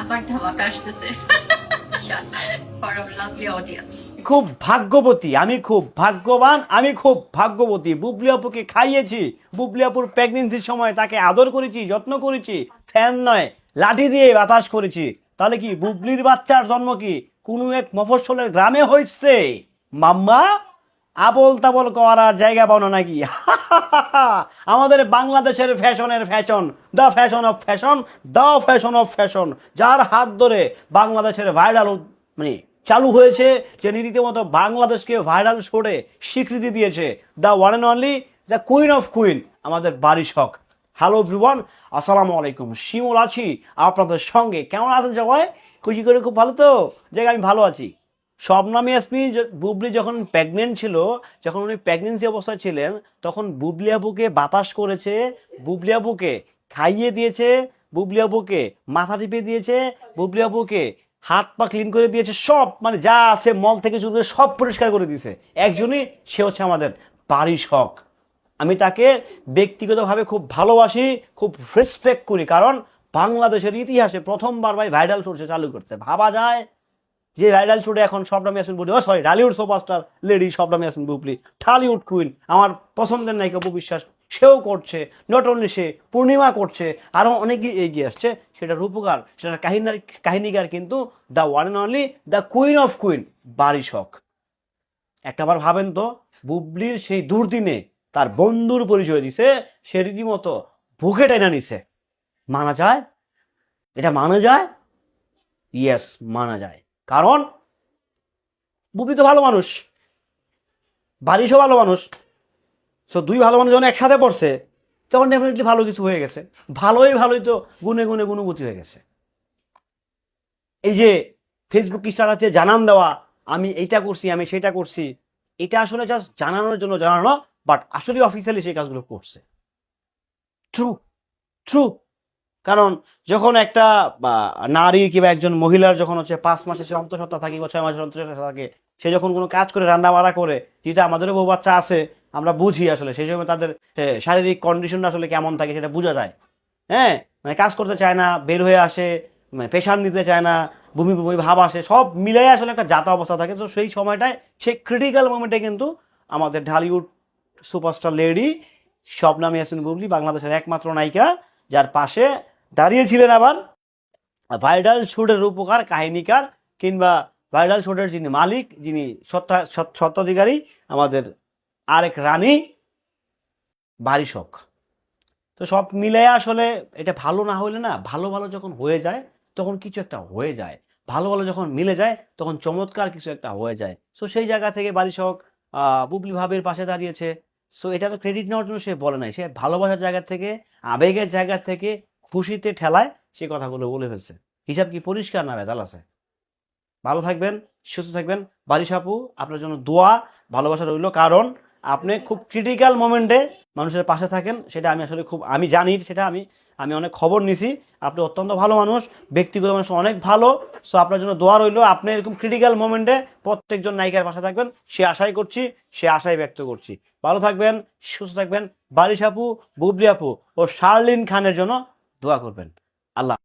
আবার ধামাকা আসতেছে ফর আ লাভলি অডিয়েন্স। খুব ভাগ্যবতী, আমি খুব ভাগ্যবান, আমি খুব ভাগ্যবতী। বুবলি আপুকে খাইয়েছি, বুবলি আপুর প্রেগনেন্সির সময় তাকে আদর করেছি, যত্ন করেছি, ফ্যান নয় লাঠি দিয়ে বাতাস করেছি। তাহলে কি বুবলির বাচ্চার জন্ম কি কোনো এক মফস্বলের গ্রামে হয়েছে? মাম্মা আবল তাবল করার জায়গা পাও না নাকি? আমাদের বাংলাদেশের ফ্যাশনের fashion, the fashion of fashion, the fashion of fashion, যার হাত ধরে বাংলাদেশের ভাইরাল মানে চালু হয়েছে, যে রীতিমতো বাংলাদেশকে ভাইরাল শোরে স্বীকৃতি দিয়েছে, the one and only, the queen of queen, আমাদের বারিশ হক। হ্যালো এভরিওয়ান, আসসালামু আলাইকুম। শিমুল আছি আপনাদের সঙ্গে। কেমন আছেন সবাই? খুশি করে খুব ভালো তো? জায়গা আমি ভালো আছি। শবনম ইয়াসমিন বুবলি যখন প্রেগনেন্ট ছিল, যখন উনি প্রেগনেন্সি অবস্থায় ছিলেন, তখন বুবলি আপুকে বাতাস করেছে, বুবলি আপুকে খাইয়ে দিয়েছে, বুবলি আপুকে মাথা টিপে দিয়েছে, বুবলি আপুকে হাত পা ক্লিন করে দিয়েছে, সব মানে যা আছে মল থেকে শুরু করে সব পরিষ্কার করে দিয়েছে। একজনই, সে হচ্ছে আমাদের বারিশ হক। আমি তাকে ব্যক্তিগতভাবে খুব ভালোবাসি, খুব রেসপেক্ট করি, কারণ বাংলাদেশের ইতিহাসে প্রথমবার ভাই ভাইরাল সোর্সে চালু করছে। ভাবা যায় যে ভাইরাল শুটে এখন Shabnam Yasmin Bubly, sorry Dhallywood superstar lady Shabnam Yasmin Bubly, Dhallywood queen, আমার পছন্দের নায়িকা অপু বিশ্বাস, সেও করছে। নট অনলি সে, পূর্ণিমা করছে, আরও অনেকেই এগিয়ে আসছে। সেটা রূপকার, সেটা কাহিনীকার কিন্তু the one and only, the queen of queen, Barish Hoque. একটাবার ভাবেন তো, বুবলির সেই দুর্দিনে তার বন্ধুর পরিচয় দিছে, সে রীতিমতো বুকে টেনে নিছে। মানা যায়? এটা মানা যায়? ইয়েস, মানা যায়। কারণ বুবলি তো ভালো মানুষ, বারিশও ভালো মানুষ। সো দুই ভালো মানুষ যখন একসাথে পড়ছে, তখন ডেফিনেটলি ভালো কিছু হয়ে গেছে। ভালোই তো গুনে গুনে গুণবতী হয়ে গেছে। এই যে ফেসবুক স্ট্যাটাসে জানান দেওয়া, আমি এইটা করছি, আমি সেটা করছি, এটা আসলে জাস্ট জানানোর জন্য জানানো, বাট আসলে অফিসিয়ালি সেই কাজগুলো করছে। True, true. কারণ যখন একটা নারী কিংবা একজন মহিলার যখন হচ্ছে 5 মাসে সে অন্তঃসত্ত্বা থাকে বা 6 মাসের অন্তঃসত্ত্বা থাকে, সে যখন কোনো কাজ করে রান্না বাড়া করে, যেটা আমাদেরও বউ বাচ্চা আছে, আমরা বুঝি আসলে সেই সময় তাদের শারীরিক কন্ডিশনটা আসলে কেমন থাকে সেটা বোঝা যায়। হ্যাঁ, মানে কাজ করতে চায় না, বের হয়ে আসে, মানে প্রেশার নিতে চায় না, বমি বমি ভাব আসে, সব মিলাই আসলে একটা জাতা অবস্থা থাকে। তো সেই সময়টায়, সেই ক্রিটিক্যাল মোমেন্টে কিন্তু আমাদের ঢালিউড সুপারস্টার লেডি শবনম ইয়াসমিন বুবলি, বাংলাদেশের একমাত্র নায়িকা, যার পাশে দাঁড়িয়েছিলেন আবার ভাইরাল শুটের রূপকার, কাহিনীকার, কিংবা ভাইরাল শুটের যিনি মালিক, যিনি স্বত্বাধিকারী, আমাদের আরেক রানী, বারিশ হক। তো সব মিলে আসলে এটা ভালো না হলে না, ভালো ভালো যখন হয়ে যায় তখন কিছু একটা হয়ে যায়, ভালো ভালো যখন মিলে যায় তখন চমৎকার কিছু একটা হয়ে যায়। সো সেই জায়গা থেকে বারিশ হক বুবলি ভাবের পাশে দাঁড়িয়েছে। সো এটা তো ক্রেডিট নেওয়ার জন্য সে বলে নাই, সে ভালোবাসার জায়গা থেকে, আবেগের জায়গা থেকে, খুশিতে ঠেলায় সে কথাগুলো বলে ফেলছে। হিসাব কি পরিষ্কার না ভেজাল আছে? ভালো থাকবেন, সুস্থ থাকবেন। বারিশ আপু, আপনার জন্য দোয়া, ভালোবাসা রইল, কারণ আপনি খুব ক্রিটিক্যাল মোমেন্টে মানুষের পাশে থাকেন। সেটা আমি আসলে খুব আমি জানি, সেটা আমি আমি অনেক খবর নিছি। আপনি অত্যন্ত ভালো মানুষ, ব্যক্তিগত মানুষ অনেক ভালো। সো আপনার জন্য দোয়া রইল, আপনি এরকম ক্রিটিক্যাল মোমেন্টে প্রত্যেকজন নায়িকার পাশে থাকবেন, সে আশাই করছি, সে আশাই ব্যক্ত করছি। ভালো থাকবেন, সুস্থ থাকবেন। বারিশ আপু, বুবলি আপু ও শার্লিন খানের জন্য দোয়া করবেন। আল্লাহ।